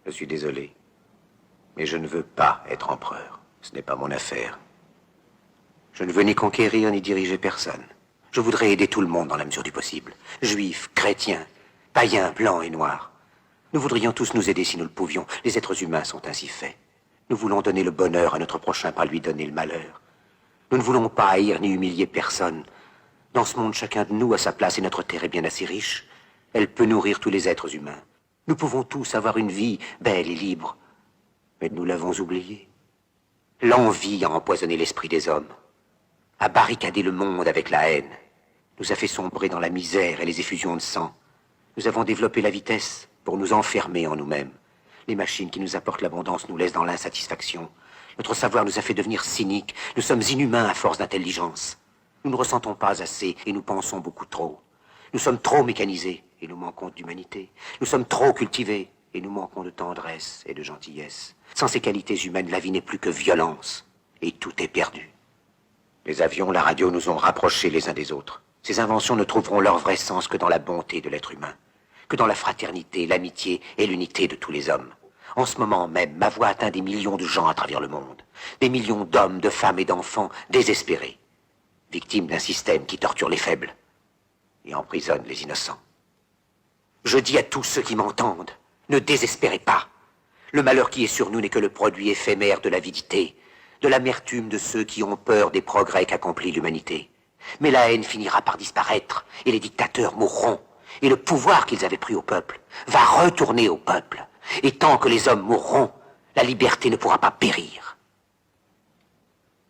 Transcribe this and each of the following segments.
Je suis désolé. Mais je ne veux pas être empereur. Ce n'est pas mon affaire. Je ne veux ni conquérir ni diriger personne. Je voudrais aider tout le monde dans la mesure du possible. Juifs, chrétiens, païens, blancs et noirs. Nous voudrions tous nous aider si nous le pouvions. Les êtres humains sont ainsi faits. Nous voulons donner le bonheur à notre prochain, pas lui donner le malheur. Nous ne voulons pas haïr ni humilier personne. Dans ce monde, chacun de nous a sa place et notre terre est bien assez riche. Elle peut nourrir tous les êtres humains. Nous pouvons tous avoir une vie belle et libre. Mais nous l'avons oublié. L'envie a empoisonné l'esprit des hommes, a barricadé le monde avec la haine, nous a fait sombrer dans la misère et les effusions de sang. Nous avons développé la vitesse pour nous enfermer en nous-mêmes. Les machines qui nous apportent l'abondance nous laissent dans l'insatisfaction. Notre savoir nous a fait devenir cyniques. Nous sommes inhumains à force d'intelligence. Nous ne ressentons pas assez et nous pensons beaucoup trop. Nous sommes trop mécanisés et nous manquons d'humanité. Nous sommes trop cultivés et nous manquons de tendresse et de gentillesse. Sans ces qualités humaines, la vie n'est plus que violence et tout est perdu. Les avions, la radio nous ont rapprochés les uns des autres. Ces inventions ne trouveront leur vrai sens que dans la bonté de l'être humain, que dans la fraternité, l'amitié et l'unité de tous les hommes. En ce moment même, ma voix atteint des millions de gens à travers le monde. Des millions d'hommes, de femmes et d'enfants désespérés, victimes d'un système qui torture les faibles et emprisonne les innocents. Je dis à tous ceux qui m'entendent, ne désespérez pas. Le malheur qui est sur nous n'est que le produit éphémère de l'avidité, de l'amertume de ceux qui ont peur des progrès qu'accomplit l'humanité. Mais la haine finira par disparaître, et les dictateurs mourront, et le pouvoir qu'ils avaient pris au peuple va retourner au peuple. Et tant que les hommes mourront, la liberté ne pourra pas périr.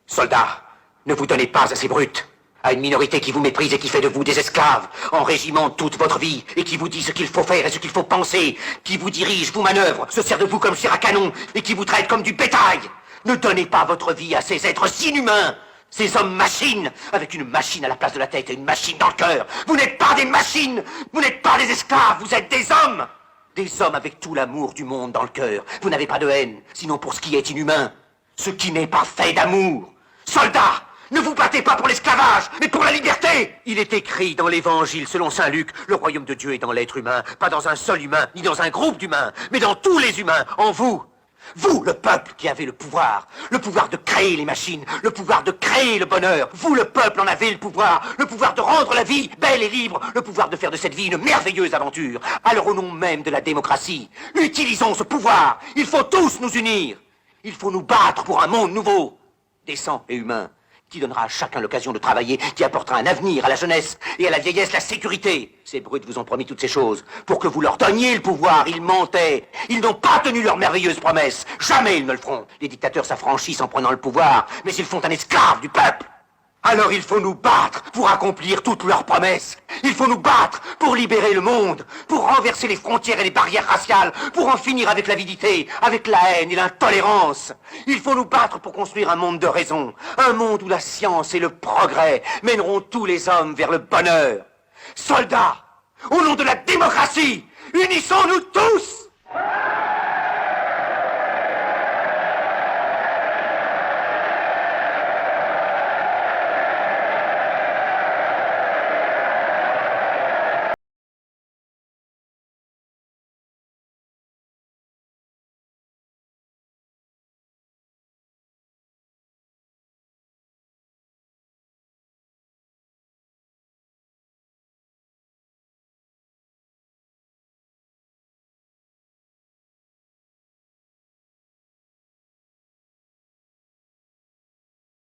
Soldats, ne vous donnez pas à ces brutes, à une minorité qui vous méprise et qui fait de vous des esclaves, en régiment toute votre vie, et qui vous dit ce qu'il faut faire et ce qu'il faut penser, qui vous dirige, vous manœuvre, se sert de vous comme chair à canon, et qui vous traite comme du bétail. Ne donnez pas votre vie à ces êtres inhumains, ces hommes-machines, avec une machine à la place de la tête et une machine dans le cœur. Vous n'êtes pas des machines, vous n'êtes pas des esclaves, vous êtes des hommes. Des hommes avec tout l'amour du monde dans le cœur. Vous n'avez pas de haine, sinon pour ce qui est inhumain, ce qui n'est pas fait d'amour. Soldats, ne vous battez pas pour l'esclavage, mais pour la liberté. Il est écrit dans l'Évangile selon saint Luc, le royaume de Dieu est dans l'être humain, pas dans un seul humain, ni dans un groupe d'humains, mais dans tous les humains, en vous. Vous, le peuple qui avez le pouvoir de créer les machines, le pouvoir de créer le bonheur. Vous, le peuple, en avez le pouvoir de rendre la vie belle et libre, le pouvoir de faire de cette vie une merveilleuse aventure. Alors au nom même de la démocratie, utilisons ce pouvoir. Il faut tous nous unir. Il faut nous battre pour un monde nouveau, décent et humain, qui donnera à chacun l'occasion de travailler, qui apportera un avenir à la jeunesse et à la vieillesse la sécurité. Ces brutes vous ont promis toutes ces choses pour que vous leur donniez le pouvoir. Ils mentaient. Ils n'ont pas tenu leurs merveilleuses promesses. Jamais ils ne le feront. Les dictateurs s'affranchissent en prenant le pouvoir, mais ils font un esclave du peuple. Alors il faut nous battre pour accomplir toutes leurs promesses. Il faut nous battre pour libérer le monde, pour renverser les frontières et les barrières raciales, pour en finir avec l'avidité, avec la haine et l'intolérance. Il faut nous battre pour construire un monde de raison, un monde où la science et le progrès mèneront tous les hommes vers le bonheur. Soldats, au nom de la démocratie, unissons-nous tous!